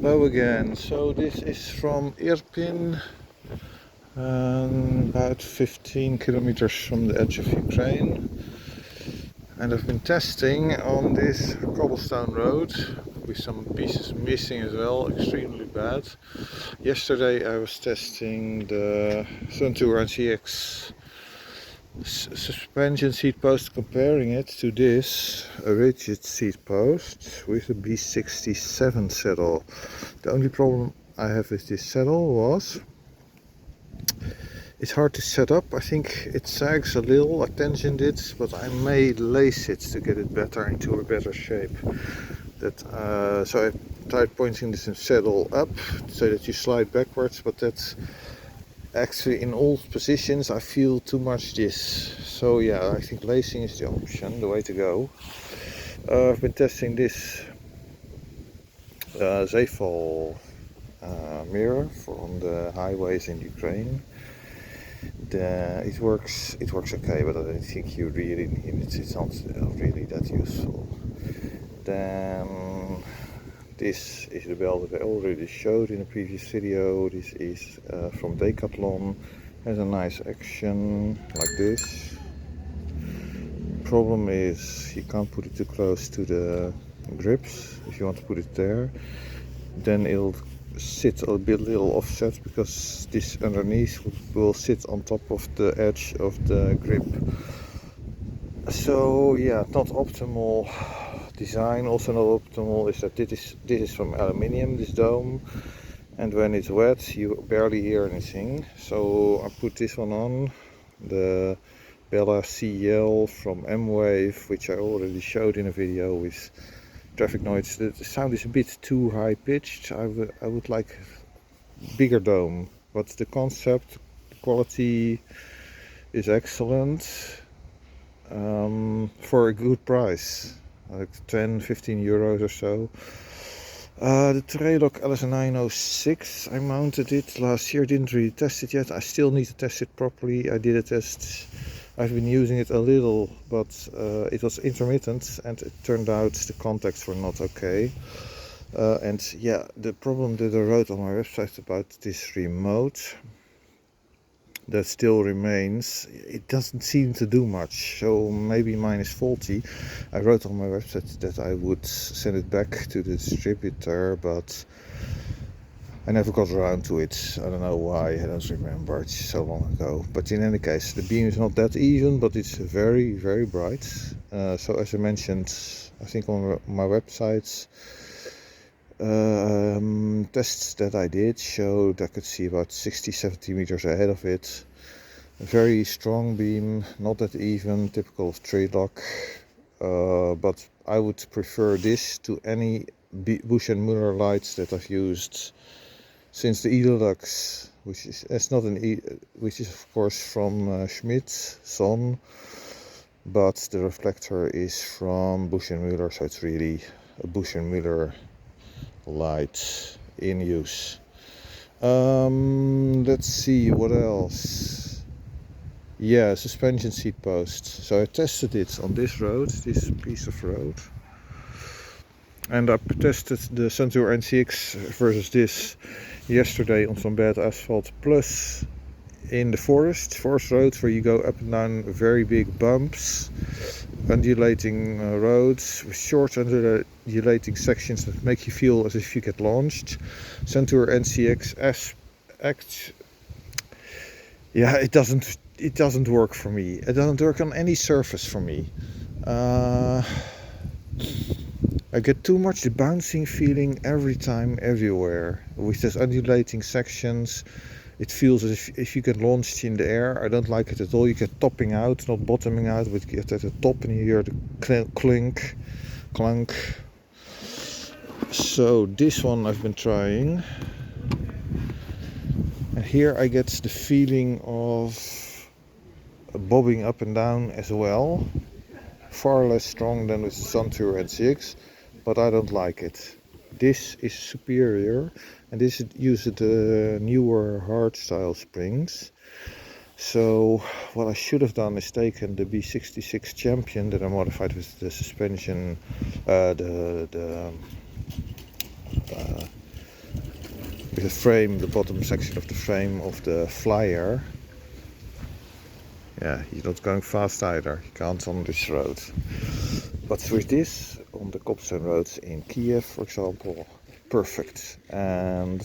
Hello again. So this is from Irpin, about 15 kilometers from the edge of Ukraine. And I've been testing on this cobblestone road with some pieces missing as well, extremely bad. Yesterday I was testing the Zall NCX suspension seat post, comparing it to this rigid seat post with a B67 saddle. The only problem I have with this saddle was it's hard to set up. I think it sags a little. I tensioned it, but I may lace it to get it better into a better shape. So I tried pointing this saddle up so that you slide backwards, but that's actually in all positions I feel too much this. So yeah, I think lacing is the option, the way to go. I've been testing this Zall mirror on the highways in Ukraine. It works okay, but I don't think you really need it. It's not really that useful. Then this is the bell that I already showed in a previous video. This is from Decathlon. Has a nice action like this. Problem is you can't put it too close to the grips. If you want to put it there, then it'll sit a little offset, because this underneath will sit on top of the edge of the grip. So yeah, not optimal design. Also not optimal is that this is from aluminium, this dome, and when it's wet you barely hear anything. So I put this one on, the Bella CL from Mwave, which I already showed in a video with traffic noise. The sound is a bit too high pitched. I would like bigger dome, but the concept, the quality is excellent for a good price, like 10-15 euros or so. The Trock AL906, I mounted it last year, didn't really test it yet. I still need to test it properly. I did a test, I've been using it a little, but it was intermittent and it turned out the contacts were not okay. And yeah, the problem that I wrote on my website about this remote, that still remains. It doesn't seem to do much, so maybe mine is faulty. I wrote on my website that I would send it back to the distributor, but I never got around to it. I don't know why, I don't remember, it's so long ago. But in any case, the beam is not that even, but it's very, very bright. So as I mentioned, I think on my website, tests that I did showed I could see about 60-70 meters ahead of it. A very strong beam, not that even, typical of tree lock, but I would prefer this to any Bush and Muller lights that I've used since the Deluxe, which is which is of course from Schmidt Son, but the reflector is from Bush and Muller, so it's really a Bush and Muller light in use. Let's see what else. Yeah, suspension seat post. So I tested it on this road, this piece of road, and I tested the Zall NCX versus this yesterday on some bad asphalt, plus in the forest roads where you go up and down very big bumps, undulating roads with short undulating sections that make you feel as if you get launched. Zall NCX yeah, it doesn't work for me. It doesn't work on any surface for me. I get too much the bouncing feeling every time, everywhere. With those undulating sections, it feels as if you get launched in the air. I don't like it at all. You get topping out, not bottoming out, but you get at the top and you hear the clunk. So this one I've been trying. And here I get the feeling of bobbing up and down as well. Far less strong than with Zall NCX, but I don't like it. This is superior, and this uses the newer hard style springs. So what I should have done is taken the B66 Champion that I modified with the suspension, the frame, the bottom section of the frame of the flyer. Yeah, he's not going fast either. He can't on this road. But with this, on the cobblestone roads in Kiev, for example, perfect. And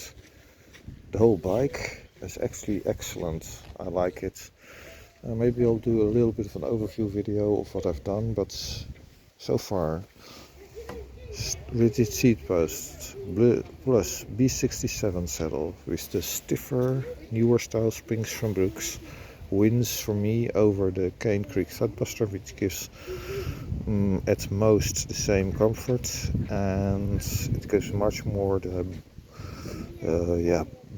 the whole bike is actually excellent. I like it. Maybe I'll do a little bit of an overview video of what I've done, but so far, rigid seat posts plus B67 saddle with the stiffer, newer style springs from Brooks wins for me over the Cane Creek Thudbuster, which gives at most the same comfort, and it gives much more the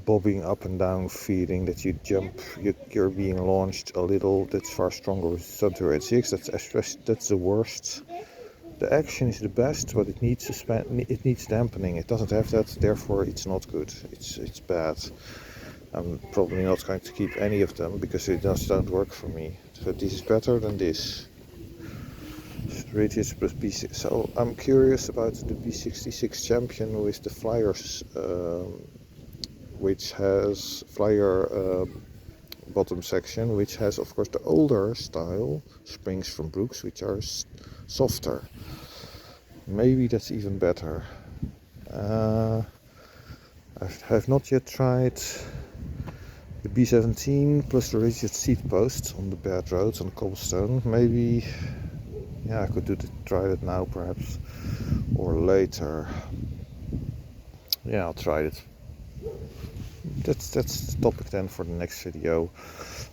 bobbing up and down feeling that you jump, you're being launched a little. That's far stronger with Sub 86. That's the worst. The action is the best, but it needs dampening. It doesn't have that, therefore it's not good. It's bad. I'm probably not going to keep any of them because they just don't work for me. So this is better than this. Radius plus B6. So I'm curious about the B66 Champion with the flyers, which has flyer bottom section, which has of course the older style springs from Brooks, which are softer. Maybe that's even better. I have not yet tried the B17 plus the rigid seat posts on the bad roads on cobblestone. Maybe, yeah, I could try that now perhaps, or later. Yeah, I'll try it. That's the topic then for the next video,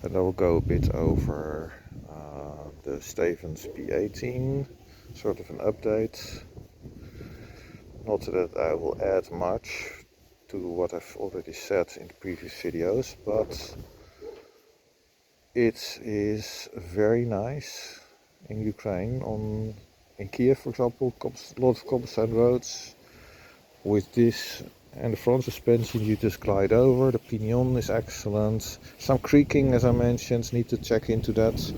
and I will go a bit over the Stevens P18, sort of an update. Not that I will add much to what I've already said in the previous videos, but it is very nice in Ukraine, in Kiev for example, a lot of cobblestone roads. With this and the front suspension you just glide over. The pinion is excellent. Some creaking, as I mentioned, need to check into that.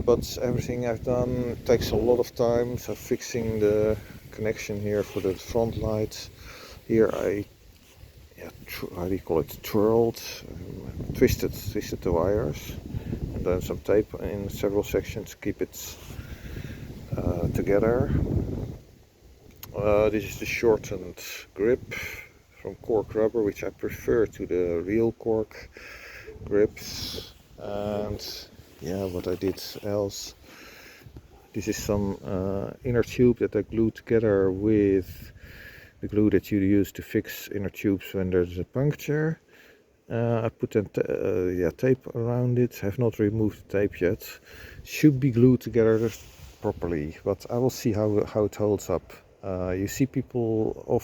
But everything I've done takes a lot of time. So fixing the connection here for the front light. Here I, how do you call it, twirled, twisted the wires, and then some tape in several sections to keep it together. This is the shortened grip from Cork rubber, which I prefer to the real Cork grips. And yeah, what I did else, this is some inner tube that I glued together with the glue that you use to fix inner tubes when there's a puncture. I put tape around it. I have not removed the tape yet. Should be glued together properly, but I will see how it holds up. You see people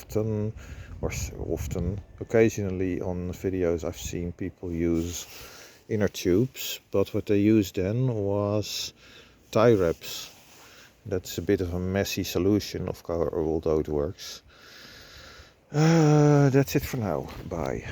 occasionally on videos I've seen people use inner tubes, but what they used then was tie wraps. That's a bit of a messy solution, of course, although it works. That's it for now. Bye.